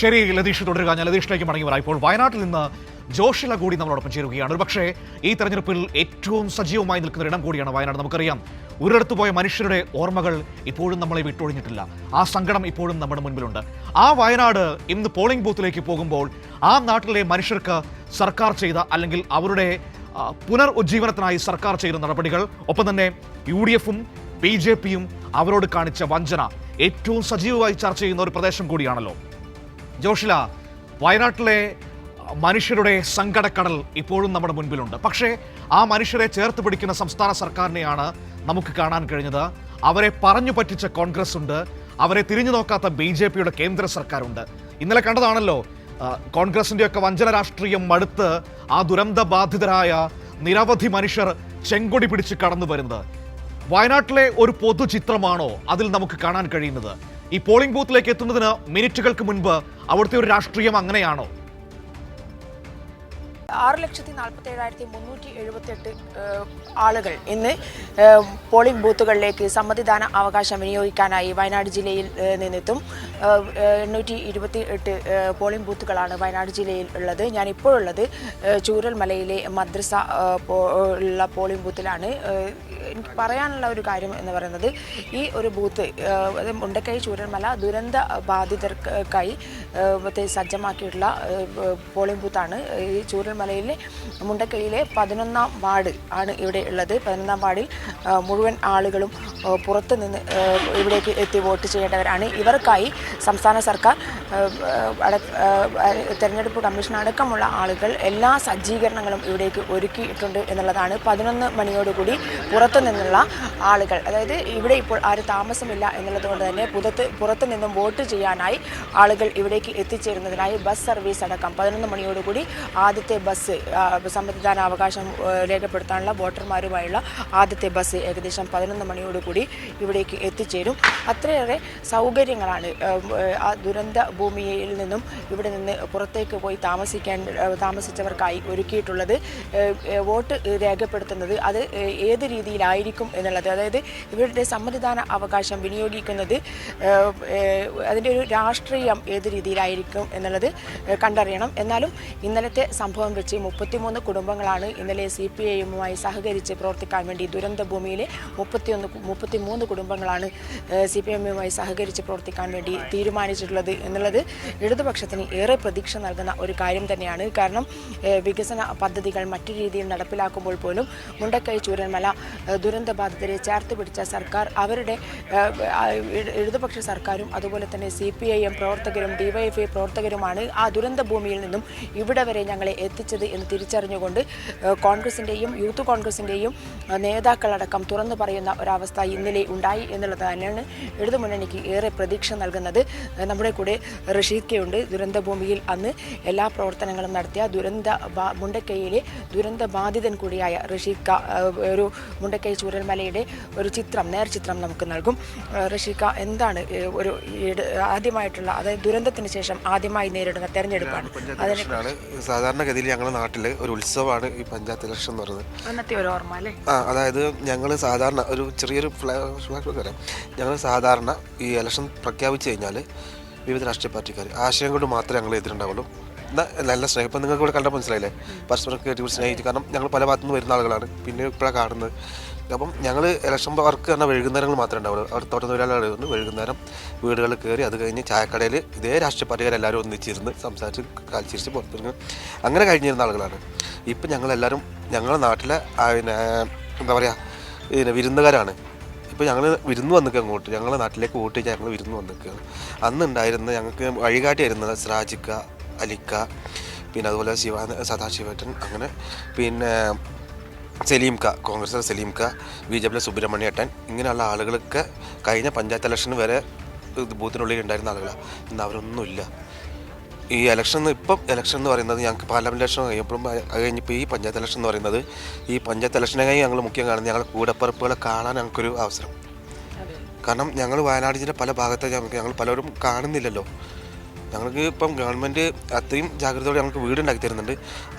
ശരി, ലതീഷ് തുടരുക. ഞാൻ ലതീഷിലേക്ക് മടങ്ങി വരാം. ഇപ്പോൾ വയനാട്ടിൽ നിന്ന് ജോഷില കൂടി നമ്മളോടൊപ്പം ചേരുകയാണ്. ഒരുപക്ഷേ ഈ തെരഞ്ഞെടുപ്പിൽ ഏറ്റവും സജീവമായി നിൽക്കുന്ന ഇടം കൂടിയാണ് വയനാട്. നമുക്കറിയാം, ഒരിടത്ത് പോയ മനുഷ്യരുടെ ഓർമ്മകൾ ഇപ്പോഴും നമ്മളെ വിട്ടൊഴിഞ്ഞിട്ടില്ല. ആ സങ്കടം ഇപ്പോഴും നമ്മുടെ മുൻപിലുണ്ട്. ആ വയനാട് ഇന്ന് പോളിംഗ് ബൂത്തിലേക്ക് പോകുമ്പോൾ ആ നാട്ടിലെ മനുഷ്യർക്ക് സർക്കാർ ചെയ്ത, അല്ലെങ്കിൽ അവരുടെ പുനരുജ്ജീവനത്തിനായി സർക്കാർ ചെയ്ത നടപടികൾ, ഒപ്പം തന്നെ UDFും BJPയും അവരോട് കാണിച്ച വഞ്ചന ഏറ്റവും സജീവമായി ചർച്ച ചെയ്യുന്ന ഒരു പ്രദേശം കൂടിയാണല്ലോ. ജോഷില, വയനാട്ടിലെ മനുഷ്യരുടെ സങ്കടക്കടൽ ഇപ്പോഴും നമ്മുടെ മുൻപിലുണ്ട്. പക്ഷേ ആ മനുഷ്യരെ ചേർത്ത് പിടിക്കുന്ന സംസ്ഥാന സർക്കാരിനെയാണ് നമുക്ക് കാണാൻ കഴിഞ്ഞത്. അവരെ പറഞ്ഞു പറ്റിച്ച കോൺഗ്രസ് ഉണ്ട്, അവരെ തിരിഞ്ഞു നോക്കാത്ത BJPയുടെ കേന്ദ്ര സർക്കാരുണ്ട്. ഇന്നലെ കണ്ടതാണല്ലോ, കോൺഗ്രസിൻ്റെയൊക്കെ വഞ്ചന രാഷ്ട്രീയം മടുത്ത് ആ ദുരന്ത ബാധിതരായ നിരവധി മനുഷ്യർ ചെങ്കൊടി പിടിച്ച് കടന്നു വരുന്നത്. വയനാട്ടിലെ ഒരു പൊതുചിത്രമാണോ അതിൽ നമുക്ക് കാണാൻ കഴിയുന്നത്? ഈ പോളിംഗ് ബൂത്തിലേക്ക് എത്തുന്നതിന് മിനിറ്റുകൾക്ക് മുൻപ് അവിടുത്തെ ഒരു രാഷ്ട്രീയം അങ്ങനെയാണോ? 6,47,378 ആളുകൾ ഇന്ന് പോളിംഗ് ബൂത്തുകളിലേക്ക് സമ്മതിദാന അവകാശം വിനിയോഗിക്കാനായി വയനാട് ജില്ലയിൽ നിന്നെത്തും. 828 പോളിംഗ് ബൂത്തുകളാണ് വയനാട് ജില്ലയിൽ ഉള്ളത്. ഞാനിപ്പോഴുള്ളത് ചൂരൽമലയിലെ മദ്രസ ഉള്ള പോളിംഗ് ബൂത്തിലാണ്. എനിക്ക് പറയാനുള്ള ഒരു കാര്യം എന്ന് പറയുന്നത്, ഈ ഒരു ബൂത്ത് മുണ്ടക്കൈ ചൂരൽമല ദുരന്ത ബാധിതർക്കായി സജ്ജമാക്കിയിട്ടുള്ള പോളിംഗ് ബൂത്താണ്. ഈ ചൂരൽമലയിലെ മുണ്ടക്കൈയിലെ 11ാം വാർഡ് ആണ് ഇവിടെ ഉള്ളത്. 11ാം വാർഡിൽ മുഴുവൻ ആളുകളും പുറത്ത് നിന്ന് ഇവിടേക്ക് എത്തി വോട്ട് ചെയ്യേണ്ടവരാണ്. ഇവർക്കായി സംസ്ഥാന സർക്കാർ, തെരഞ്ഞെടുപ്പ് കമ്മീഷൻ അടക്കമുള്ള ആളുകൾ എല്ലാ സജ്ജീകരണങ്ങളും ഇവിടേക്ക് ഒരുക്കിയിട്ടുണ്ട് എന്നുള്ളതാണ്. 11 മണിയോടുകൂടി പുറത്തു നിന്നുള്ള ആളുകൾ, അതായത് ഇവിടെ ഇപ്പോൾ ആരും താമസമില്ല എന്നുള്ളത് കൊണ്ട് തന്നെ പുറത്തു നിന്നും വോട്ട് ചെയ്യാനായി ആളുകൾ ഇവിടേക്ക് എത്തിച്ചേരുന്നതിനായി ബസ് സർവീസ് അടക്കം 11 മണിയോടുകൂടി ആദ്യത്തെ ബസ്, സമ്മതിദാന അവകാശം രേഖപ്പെടുത്താനുള്ള വോട്ടർമാരുമായുള്ള ആദ്യത്തെ ബസ് ഏകദേശം 11 മണിയോടുകൂടി ഇവിടേക്ക് എത്തിച്ചേരും. അത്രയേറെ സൗകര്യങ്ങളാണ് ആ ദുരന്ത ഭൂമിയിൽ നിന്നും ഇവിടെ നിന്ന് പുറത്തേക്ക് പോയി താമസിച്ചവർക്കായി ഒരുക്കിയിട്ടുള്ളത്. വോട്ട് രേഖപ്പെടുത്തുന്നത് അത് ഏത് രീതിയിലായിരിക്കും എന്നുള്ളത്, അതായത് ഇവരുടെ സമ്മതിദാന അവകാശം വിനിയോഗിക്കുന്നത് അതിൻ്റെ ഒരു രാഷ്ട്രീയം ഏത് രീതിയിലായിരിക്കും എന്നുള്ളത് കണ്ടറിയണം. എന്നാലും ഇന്നലത്തെ സംഭവം വെച്ച് 33 കുടുംബങ്ങളാണ് ഇന്നലെ CPIയുമായി സഹകരിച്ച് പ്രവർത്തിക്കാൻ വേണ്ടി, ദുരന്ത ഭൂമിയിലെ 33 കുടുംബങ്ങളാണ് CPIയുമായി സഹകരിച്ച് പ്രവർത്തിക്കാൻ വേണ്ടി തീരുമാനിച്ചിട്ടുള്ളത് എന്നുള്ളത് ഇടതുപക്ഷത്തിന് ഏറെ പ്രതീക്ഷ നൽകുന്ന ഒരു കാര്യം തന്നെയാണ്. കാരണം വികസന പദ്ധതികൾ മറ്റു രീതിയിൽ നടപ്പിലാക്കുമ്പോൾ പോലും മുണ്ടക്കൈ ചൂരൽമല ദുരന്ത ബാധിതരെ ചേർത്ത് പിടിച്ച സർക്കാർ, അവരുടെ ഇടതുപക്ഷ സർക്കാരും അതുപോലെ തന്നെ CPIM പ്രവർത്തകരും DYFI പ്രവർത്തകരുമാണ് ആ ദുരന്ത ഭൂമിയിൽ നിന്നും ഇവിടെ വരെ ഞങ്ങളെ എത്തിച്ചത് എന്ന് തിരിച്ചറിഞ്ഞുകൊണ്ട് കോൺഗ്രസിൻ്റെയും യൂത്ത് കോൺഗ്രസിൻ്റെയും നേതാക്കളടക്കം തുറന്നു പറയുന്ന ഒരവസ്ഥ ഇന്നലെ ഉണ്ടായി എന്നുള്ളത് തന്നെയാണ് ഇടതുമുന്നണിക്ക് ഏറെ പ്രതീക്ഷ നൽകുന്നത്. നമ്മുടെ കൂടെ റഷീദ്ക്കയുണ്ട്. ദുരന്ത ഭൂമിയിൽ അന്ന് എല്ലാ പ്രവർത്തനങ്ങളും നടത്തിയ മുണ്ടക്കൈയിലെ ദുരന്ത ബാധിതൻ കൂടിയായ റഷീദ്ക്ക ഒരു മുണ്ടക്കൈ ചൂരൽമലയുടെ ഒരു നേർചിത്രം നമുക്ക് നൽകും. റഷീദ്ക്ക, എന്താണ് ഒരു ആദ്യമായിട്ടുള്ള, അതായത് ദുരന്തത്തിന് ശേഷം ആദ്യമായി നേരിടുന്ന തെരഞ്ഞെടുപ്പാണ്? സാധാരണഗതിയിൽ ഞങ്ങളുടെ നാട്ടിൽ ഒരു ഉത്സവമാണ് ഈ പഞ്ചായത്ത് ഇലക്ഷൻ എന്ന് പറയുന്നത്. അന്നത്തെ ഒരു ഓർമ്മ അല്ലേ? അതായത് ഞങ്ങൾ സാധാരണ ഒരു ചെറിയൊരു പറയാം. ഞങ്ങൾ സാധാരണ ഈ ഇലക്ഷൻ പ്രഖ്യാപിച്ചു കഴിഞ്ഞാൽ വിവിധ രാഷ്ട്രീയ പാർട്ടിക്കാർ ആശയം കൊണ്ട് മാത്രമേ ഞങ്ങൾ എതിരുണ്ടാവുള്ളൂ. എന്നാൽ നല്ല സ്നേഹം, ഇപ്പം നിങ്ങൾക്ക് ഇവിടെ കണ്ടാൽ മനസ്സിലായില്ലേ, പരസ്പരം കേട്ടി സ്നേഹിച്ചു. കാരണം ഞങ്ങൾ പല ഭാഗത്തു നിന്ന് വരുന്ന ആളുകളാണ്. പിന്നെ ഇപ്പോഴാണ് കാണുന്നത്. അപ്പം ഞങ്ങൾ ഇലക്ഷൻ വർക്ക് പറഞ്ഞാൽ വൈകുന്നേരങ്ങൾ മാത്രമേ ഉണ്ടാവുള്ളൂ. അവിടെ തൊഴിലാളികളുണ്ട്. വൈകുന്നേരം വീടുകളിൽ കയറി, അത് കഴിഞ്ഞ് ചായക്കടയിൽ ഇതേ രാഷ്ട്രീയ പാർട്ടിക്കാരെല്ലാവരും ഒന്നിച്ചിരുന്ന് സംസാരിച്ച് കാൽച്ചിരിച്ച് പുറത്തിറങ്ങി അങ്ങനെ കഴിഞ്ഞിരുന്ന ആളുകളാണ്. ഇപ്പം ഞങ്ങളെല്ലാവരും ഞങ്ങളുടെ നാട്ടിലെ എന്താ പറയുക, വിരുന്നുകാരാണ്. ഇപ്പോൾ ഞങ്ങൾ വിരുന്ന് വന്നിക്കുക അങ്ങോട്ട്, ഞങ്ങളുടെ നാട്ടിലേക്ക് വോട്ട് ചെയ്യാൻ ഞങ്ങൾ വിരുന്ന് വന്നിക്കുകയാണ്. അന്നുണ്ടായിരുന്ന ഞങ്ങൾക്ക് വഴികാട്ടിയായിരുന്നത് സിറാജിക്ക, അലിക്ക, പിന്നെ അതുപോലെ സദാശിവേട്ടൻ, അങ്ങനെ പിന്നെ സലീംക്ക, കോൺഗ്രസ് സലീംക്ക, BJPയിലെ സുബ്രഹ്മണ്യേട്ടൻ, ഇങ്ങനെയുള്ള ആളുകളൊക്കെ കഴിഞ്ഞ പഞ്ചായത്ത് ഇലക്ഷന് വരെ ബൂത്തിനുള്ളിൽ ഉണ്ടായിരുന്ന ആളുകളാണ്. ഇന്ന് അവരൊന്നുമില്ല. ഈ ഇലക്ഷൻ എന്ന് പറയുന്നത് ഞങ്ങൾക്ക് പാർലമെൻറ്റ് ഇലക്ഷൻ കഴിഞ്ഞപ്പോൾ ഈ പഞ്ചായത്ത് ഇലക്ഷൻ എന്ന് പറയുന്നത്, ഈ പഞ്ചായത്ത് ഇലക്ഷനായി ഞങ്ങൾ മുഖ്യം കാണുന്നത് ഞങ്ങളുടെ കൂടപ്പറപ്പുകളെ കാണാൻ ഞങ്ങൾക്കൊരു അവസരം. കാരണം ഞങ്ങൾ വയനാട് ജില്ല പല ഭാഗത്ത് ഞങ്ങൾ പലരും കാണുന്നില്ലല്ലോ. ഞങ്ങൾക്ക് ഇപ്പം ഗവൺമെൻറ് അത്രയും ജാഗ്രതയോടെ ഞങ്ങൾക്ക് വീടുണ്ടാക്കി തരുന്നുണ്ട്.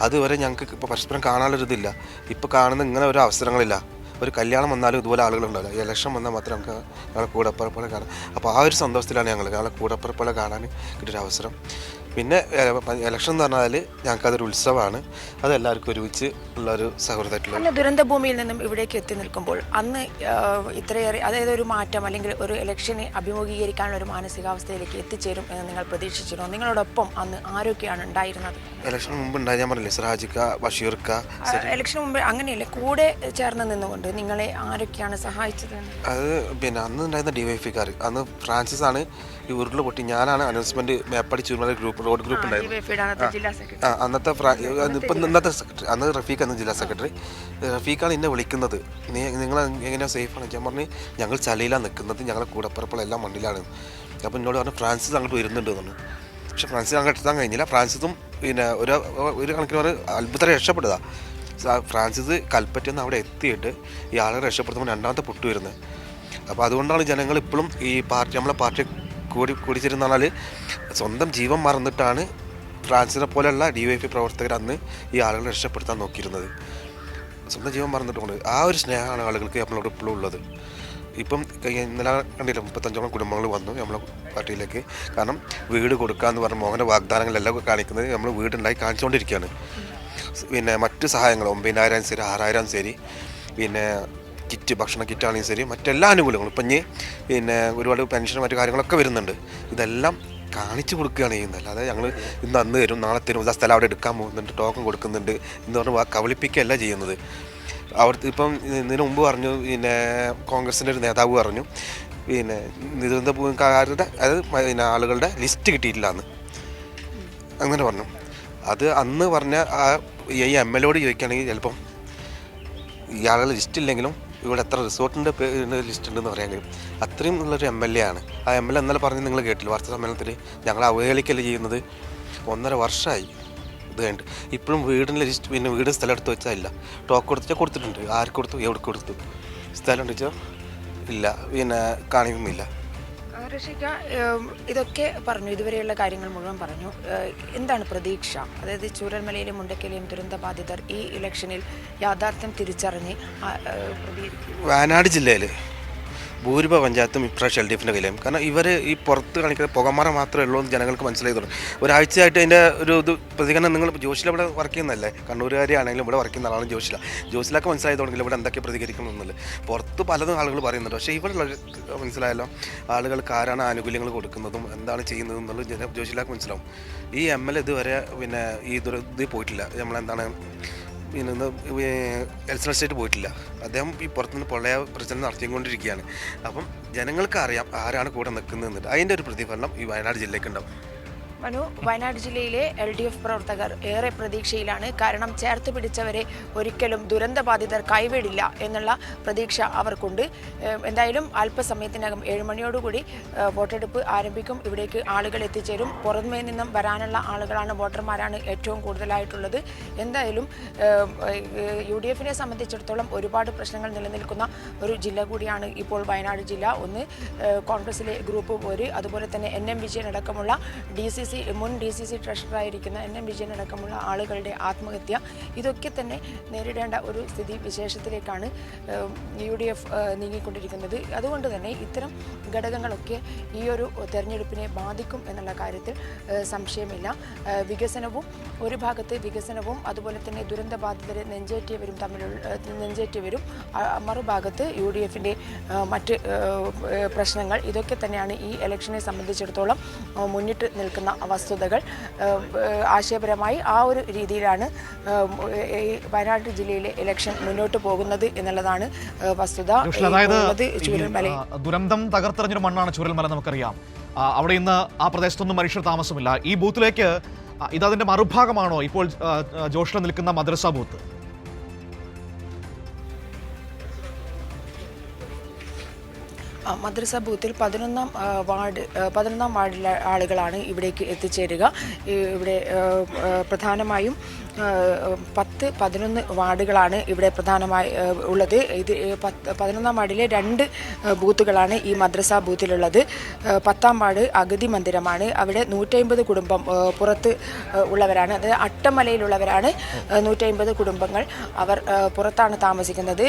അതുവരെ ഞങ്ങൾക്ക് ഇപ്പോൾ പരസ്പരം കാണാനൊരിതില്ല. ഇപ്പോൾ കാണുന്ന ഇങ്ങനെ ഒരു അവസരങ്ങളില്ല. ഒരു കല്യാണം വന്നാലും ഇതുപോലെ ആളുകളുണ്ടാവില്ല. ഈ ഇലക്ഷൻ വന്നാൽ മാത്രമേ നമുക്ക് ഞങ്ങളെ കൂടപ്പുറപ്പുകളെ കാണാം. അപ്പോൾ ആ ഒരു സന്തോഷത്തിലാണ് ഞങ്ങളെ കൂടപ്പുറപ്പുകളെ കാണാൻ കിട്ടിയൊരു അവസരം. പിന്നെ ഇലക്ഷൻ എന്ന് പറഞ്ഞാൽ ഞങ്ങൾക്കതൊരു ഉത്സവമാണ്, അത് എല്ലാവർക്കും ഒരുമിച്ച് ഉള്ളൊരു സൗഹൃദമായിട്ടുള്ള. അന്ന് ദുരന്ത ഭൂമിയിൽ നിന്നും ഇവിടേക്ക് എത്തി നിൽക്കുമ്പോൾ അന്ന് ഇത്രയേറെ, അതായത് ഒരു മാറ്റം അല്ലെങ്കിൽ ഒരു ഇലക്ഷനെ അഭിമുഖീകരിക്കാനുള്ള ഒരു മാനസികാവസ്ഥയിലേക്ക് എത്തിച്ചേരും എന്ന് നിങ്ങൾ പ്രതീക്ഷിച്ചിരുന്നു? നിങ്ങളോടൊപ്പം അന്ന് ആരൊക്കെയാണ് ഉണ്ടായിരുന്നത്? ഇലക്ഷന് മുമ്പ് ഉണ്ടായി, ഞാൻ പറഞ്ഞില്ലേ, സിറാജിക്ക, ബഷീർക്ക. ഇലക്ഷന് മുമ്പ് അങ്ങനെയല്ല, കൂടെ ചേർന്ന് നിന്നുകൊണ്ട് നിങ്ങളെ ആരൊക്കെയാണ് സഹായിച്ചത്? അത് പിന്നെ അന്ന് ഉണ്ടായിരുന്ന DYFIക്കാർ, അന്ന് ഫ്രാൻസിസ് ആണ് ഈ ഉരുള് പൊട്ടി, ഞാനാണ് അനൗൺസ്മെന്റ് മേപ്പടി ചുരുമല ഗ്രൂപ്പ്, റോഡ് ഗ്രൂപ്പ് ഉണ്ടായിരുന്നു. അന്നത്തെ ഇപ്പം ഇന്നത്തെ സെക്രട്ടറി, അന്ന് റഫീഖ് അന്ന് ജില്ലാ സെക്രട്ടറി. റഫീഖാണ് എന്നെ വിളിക്കുന്നത്, നിങ്ങൾ എങ്ങനെയാണ് സേഫാണ്? ഞാൻ പറഞ്ഞു ഞങ്ങൾ ചളിയിലാണ് നിൽക്കുന്നത്, ഞങ്ങളെ കൂടപ്പുറപ്പുകളെല്ലാം മണ്ണിലാണ്. അപ്പോൾ എന്നോട് പറഞ്ഞു ഫ്രാൻസിസ് അങ്ങോട്ട് വരുന്നുണ്ട് എന്ന് പറഞ്ഞു. പക്ഷെ ഫ്രാൻസിസ് അങ്ങോട്ട് എത്താൻ കഴിഞ്ഞില്ല. ഫ്രാൻസിസും പിന്നെ ഒരു കണക്കിന് ഒരു അത്ഭുതം രക്ഷപ്പെടുക. ഫ്രാൻസിസ് കൽപ്പറ്റയിൽ അവിടെ എത്തിയിട്ട് ഈ ആളുകളെ രക്ഷപ്പെടുത്തുമ്പോൾ രണ്ടാമത്തെ പൊട്ട് വരുന്നത്. അപ്പോൾ അതുകൊണ്ടാണ് ജനങ്ങൾ ഇപ്പോഴും ഈ പാർട്ടി, നമ്മളെ പാർട്ടി കൂടിച്ചേരുന്ന പറഞ്ഞാൽ സ്വന്തം ജീവൻ മറന്നിട്ടാണ് ഫ്രാൻസിനെ പോലെയുള്ള DYFI പ്രവർത്തകർ അന്ന് ഈ ആളുകളെ രക്ഷപ്പെടുത്താൻ നോക്കിയിരുന്നത്. സ്വന്തം ജീവൻ മറന്നിട്ടുണ്ട്. ആ ഒരു സ്നേഹമാണ് ആളുകൾക്ക് നമ്മളോട് ഇപ്പോഴും ഉള്ളത്. ഇപ്പം ഇന്നലെ കണ്ടില്ല, 35ഓളം കുടുംബങ്ങൾ വന്നു നമ്മളെ പാർട്ടിയിലേക്ക്. കാരണം വീട് കൊടുക്കാമെന്ന് പറഞ്ഞ മോഹന വാഗ്ദാനങ്ങളെല്ലാം കാണിക്കുന്നത് നമ്മൾ വീടുണ്ടായി കാണിച്ചുകൊണ്ടിരിക്കുകയാണ്. പിന്നെ മറ്റ് സഹായങ്ങൾ 9,000 ശരി, 6,000 ശരി, പിന്നെ കിറ്റ്, ഭക്ഷണ കിറ്റാണെങ്കിൽ ശരി, മറ്റെല്ലാ ആനുകൂല്യങ്ങളും ഇപ്പം ഇനി പിന്നെ ഒരുപാട് പെൻഷൻ മറ്റു കാര്യങ്ങളൊക്കെ വരുന്നുണ്ട്. ഇതെല്ലാം കാണിച്ചു കൊടുക്കുകയാണ് ചെയ്യുന്നത്. അല്ലാതെ ഞങ്ങൾ ഇന്ന് അന്ന് തരും, നാളെ തരും, ഇതാ സ്ഥലം അവിടെ എടുക്കാൻ പോകുന്നുണ്ട്, ടോക്കൺ കൊടുക്കുന്നുണ്ട് എന്ന് പറഞ്ഞ് കബളിപ്പിക്കുകയല്ല ചെയ്യുന്നത്. അവിടുത്തെ ഇപ്പം ഇതിനു മുമ്പ് പറഞ്ഞു, പിന്നെ കോൺഗ്രസിൻ്റെ ഒരു നേതാവ് പറഞ്ഞു, പിന്നെ ദുരന്ത ഭൂമിക്കാരുടെ, അതായത് പിന്നെ ആളുകളുടെ ലിസ്റ്റ് കിട്ടിയിട്ടില്ല എന്ന് അങ്ങനെ പറഞ്ഞു. അത് അന്ന് പറഞ്ഞ ഈ MLA ചോദിക്കുകയാണെങ്കിൽ ചിലപ്പം ഇയാളുടെ ലിസ്റ്റ് ഇല്ലെങ്കിലും ഇവിടെ എത്ര റിസോർട്ടിൻ്റെ ലിസ്റ്റ് ഉണ്ടെന്ന് പറയാൻ കഴിയും. അത്രയും ഉള്ളൊരു MLA ആണ്. ആ MLA എന്നാലും പറഞ്ഞ് നിങ്ങൾ കേട്ടില്ല വാർത്താ സമ്മേളനത്തിൽ, ഞങ്ങൾ അവഹേളിക്കല്ലേ ചെയ്യുന്നത്. 1.5 വർഷമായി ഇത് കഴിഞ്ഞിട്ട് ഇപ്പോഴും വീടിൻ്റെ ലിസ്റ്റ്, പിന്നെ വീട് സ്ഥലം എടുത്ത് വെച്ചാൽ ഇല്ല. ടോക്ക് കൊടുത്തിട്ട് കൊടുത്തിട്ടുണ്ട്, ആർക്ക് കൊടുത്തു, എവിടെ കൊടുത്തു, സ്ഥലം ഉണ്ടിച്ചോ ഇല്ല, പിന്നെ കാണിക്കുന്നില്ല. ഋഷിക, ഇതൊക്കെ പറഞ്ഞു, ഇതുവരെയുള്ള കാര്യങ്ങൾ മുഴുവൻ പറഞ്ഞു. എന്താണ് പ്രതീക്ഷ? അതായത് ചൂരൽമലയിലെയും മുണ്ടക്കയിലെയും ദുരന്ത ബാധിതർ ഈ ഇലക്ഷനിൽ യാഥാർത്ഥ്യം തിരിച്ചറിഞ്ഞ് വയനാട് ജില്ലയിൽ ഭൂരിഭാഗം പഞ്ചായത്തും ഇപ്രാവശ്യം LDFിൻ്റെ കയ്യിലും. കാരണം ഇവർ ഈ പുറത്ത് കാണിക്കുന്ന പുകമറ മാത്രമേ ഉള്ളൂ എന്ന് ജനങ്ങൾക്ക് മനസ്സിലായി തുടങ്ങി. ഒരാഴ്ചയായിട്ട് അതിൻ്റെ ഒരു പ്രതികരണം, നിങ്ങൾ ജോഷില ഇവിടെ വർക്ക് ചെയ്യുന്നതല്ലേ, കണ്ണൂരുകാരിയാണെങ്കിലും ഇവിടെ വർക്ക് ചെയ്യുന്ന ആളാണ് ജോഷിലൊക്കെ മനസ്സിലായി തുടങ്ങില്ല ഇവിടെ എന്തൊക്കെ പ്രതികരിക്കണമെന്നുള്ളത്. പുറത്ത് പലതും ആളുകൾ പറയുന്നുണ്ട്. പക്ഷേ ഇവിടെ മനസ്സിലായല്ലോ ആളുകൾക്ക് ആരാണ് ആനുകൂല്യങ്ങൾ കൊടുക്കുന്നതും എന്താണ് ചെയ്യുന്നതും എന്നുള്ളത് ജോഷിലാക്ക് മനസ്സിലാവും. ഈ MLA ഇതുവരെ പിന്നെ ഇതിൽ പോയിട്ടില്ല, നമ്മളെന്താണ് പിന്നെ എൽസൺ എസ്റ്റേറ്റ് പോയിട്ടില്ല. അദ്ദേഹം ഈ പുറത്തുനിന്ന് പൊള്ളയ പ്രചരണം നടത്തിക്കൊണ്ടിരിക്കുകയാണ്. അപ്പം ജനങ്ങൾക്ക് അറിയാം ആരാണ് കൂടെ നിൽക്കുന്നത്. അതിൻ്റെ ഒരു പ്രതിഫലനം ഈ വയനാട് ജില്ലയ്ക്ക് ഉണ്ടാവും. മനു, വയനാട് ജില്ലയിലെ LDF പ്രവർത്തകർ ഏറെ പ്രതീക്ഷയിലാണ്. കാരണം ചേർത്ത് പിടിച്ചവരെ ഒരിക്കലും ദുരന്തബാധിതർ കൈവിടില്ല എന്നുള്ള പ്രതീക്ഷ അവർക്കുണ്ട്. എന്തായാലും അല്പസമയത്തിനകം 7 മണിയോടുകൂടി വോട്ടെടുപ്പ് ആരംഭിക്കും. ഇവിടേക്ക് ആളുകൾ എത്തിച്ചേരും. പുറമേ നിന്നും വരാനുള്ള ആളുകളാണ്, വോട്ടർമാരാണ് ഏറ്റവും കൂടുതലായിട്ടുള്ളത്. എന്തായാലും UDFനെ സംബന്ധിച്ചിടത്തോളം ഒരുപാട് പ്രശ്നങ്ങൾ നിലനിൽക്കുന്ന ഒരു ജില്ല കൂടിയാണ് ഇപ്പോൾ വയനാട് ജില്ല. ഒന്ന് കോൺഗ്രസിലെ ഗ്രൂപ്പ് പോര്, അതുപോലെ തന്നെ NM വിജയൻ അടക്കമുള്ള മുൻ DCC ട്രഷററായിരിക്കുന്ന NM വിജയൻ അടക്കമുള്ള ആളുകളുടെ ആത്മഹത്യ, ഇതൊക്കെ തന്നെ നേരിടേണ്ട ഒരു സ്ഥിതി വിശേഷത്തിലേക്കാണ് UDF നീങ്ങിക്കൊണ്ടിരിക്കുന്നത്. അതുകൊണ്ട് തന്നെ ഇത്തരം ഘടകങ്ങളൊക്കെ ഈ ഒരു തെരഞ്ഞെടുപ്പിനെ ബാധിക്കും എന്നുള്ള കാര്യത്തിൽ സംശയമില്ല. വികസനവും ഒരു ഭാഗത്ത് വികസനവും അതുപോലെ തന്നെ ദുരന്തബാധിതരെ നെഞ്ചേറ്റിയവരും മറുഭാഗത്ത് UDFൻ്റെ മറ്റ് പ്രശ്നങ്ങൾ, ഇതൊക്കെ തന്നെയാണ് ഈ ഇലക്ഷനെ സംബന്ധിച്ചിടത്തോളം മുന്നിട്ട് നിൽക്കുന്ന വസ്തുതകൾ. ആശയപരമായി ആ ഒരു രീതിയിലാണ് വയനാട് ജില്ലയിലെ ഇലക്ഷൻ മുന്നോട്ട് പോകുന്നത് എന്നുള്ളതാണ് വസ്തുത. ദുരന്തം തകർത്തെറിഞ്ഞൊരു മണ്ണാണ് ചൂരൽമല, നമുക്കറിയാം. അവിടെ ഇന്ന് ആ പ്രദേശത്തൊന്നും മനുഷ്യർ താമസമില്ല. ഈ ബൂത്തിലേക്ക് ഇതതിന്റെ മറുഭാഗമാണോ ഇപ്പോൾ ജോഷിൽ നിൽക്കുന്ന മദ്രസ ബൂത്ത്? മദ്രസ ബൂത്തിൽ 11ാം വാർഡിലെ ആളുകളാണ് ഇവിടേക്ക് എത്തിച്ചേരുക. ഇവിടെ പ്രധാനമായും 10-11 വാർഡുകളാണ് ഇവിടെ പ്രധാനമായി ഉള്ളത്. ഇത് 11ാം വാർഡിലെ 2 ബൂത്തുകളാണ് ഈ മദ്രസ ബൂത്തിലുള്ളത്. 10ാം വാർഡ് അഗതി മന്ദിരമാണ്. അവിടെ 150 കുടുംബം പുറത്ത് ഉള്ളവരാണ്. അതായത് അട്ടമലയിലുള്ളവരാണ് 150 കുടുംബങ്ങൾ. അവർ പുറത്താണ് താമസിക്കുന്നത്.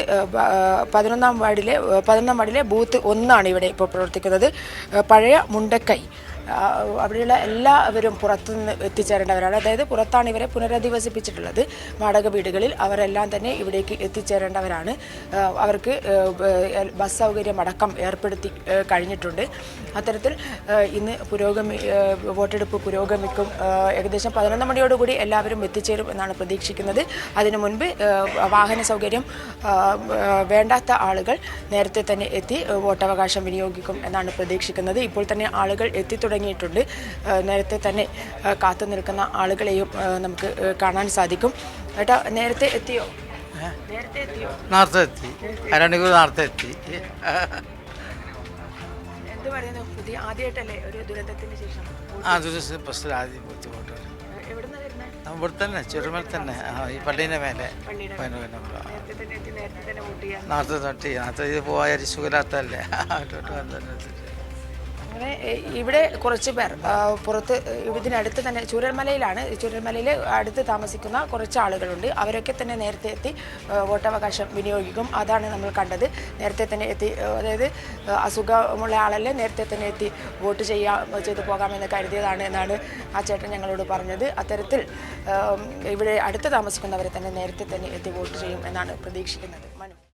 11ാം വാർഡിലെ ബൂത്ത് 1 ആണ് ഇവിടെ ഇപ്പോൾ പ്രവർത്തിക്കുന്നത്. പഴയ മുണ്ടക്കൈ അവിടെയുള്ള എല്ലാവരും പുറത്തുനിന്ന് എത്തിച്ചേരേണ്ടവരാണ്. അതായത് പുറത്താണ് ഇവരെ പുനരധിവസിപ്പിച്ചിട്ടുള്ളത്. വാടക വീടുകളിൽ അവരെല്ലാം തന്നെ ഇവിടേക്ക് എത്തിച്ചേരേണ്ടവരാണ്. അവർക്ക് ബസ് സൗകര്യം അടക്കം ഏർപ്പെടുത്തി കഴിഞ്ഞിട്ടുണ്ട്. അത്തരത്തിൽ ഇന്ന് വോട്ടെടുപ്പ് പുരോഗമിക്കും. ഏകദേശം 11 മണിയോടുകൂടി എല്ലാവരും എത്തിച്ചേരും എന്നാണ് പ്രതീക്ഷിക്കുന്നത്. അതിനു മുൻപ് വാഹന സൗകര്യം വേണ്ടാത്ത ആളുകൾ നേരത്തെ തന്നെ എത്തി വോട്ടവകാശം വിനിയോഗിക്കും എന്നാണ് പ്രതീക്ഷിക്കുന്നത്. ഇപ്പോൾ തന്നെ ആളുകൾ എത്തിത്തുടങ്ങിയിട്ടുണ്ട്. നേരത്തെ തന്നെ കാത്തു നിൽക്കുന്ന ആളുകളെയും നമുക്ക് കാണാൻ സാധിക്കും. ഏട്ടാ, നേരത്തെ എത്തിയോ? നേരത്തെ എത്തി, അരമണിക്കൂർ നേരത്തെ എത്തി. എന്ത് പറയുന്നു? പുതിയ ആദ്യമായിട്ടല്ലേ ഒരു ദുരന്തത്തിന് ശേഷം? ദിവസം ബസ്സിൽ ആദ്യം ബുദ്ധിമുട്ട്. എവിടുന്ന വരുന്നത്? ഇവിടെ തന്നെ ചെറുമൽ തന്നെ, ഈ പള്ളീൻ്റെ മേലെ. നേരത്തെ തൊട്ടി ഇത് പോയ സുഖമില്ലാത്തല്ലേ. അങ്ങനെ ഇവിടെ കുറച്ച് പേർ പുറത്ത് ഇതിനടുത്ത് തന്നെ ചൂരൽമലയിൽ അടുത്ത് താമസിക്കുന്ന കുറച്ച് ആളുകളുണ്ട്. അവരൊക്കെ തന്നെ നേരത്തെ എത്തി വോട്ടവകാശം വിനിയോഗിക്കും. അതാണ് നമ്മൾ കണ്ടത്. നേരത്തെ തന്നെ എത്തി, അതായത് അസുഖമുള്ള ആളല്ലേ, നേരത്തെ തന്നെ എത്തി വോട്ട് ചെയ്തു പോകാമെന്ന് കരുതിയതാണ് എന്നാണ് ആ ചേട്ടൻ ഞങ്ങളോട് പറഞ്ഞത്. അത്തരത്തിൽ ഇവിടെ അടുത്ത് താമസിക്കുന്നവരെ തന്നെ നേരത്തെ തന്നെ എത്തി വോട്ട് ചെയ്യും എന്നാണ് പ്രതീക്ഷിക്കുന്നത്. മനു.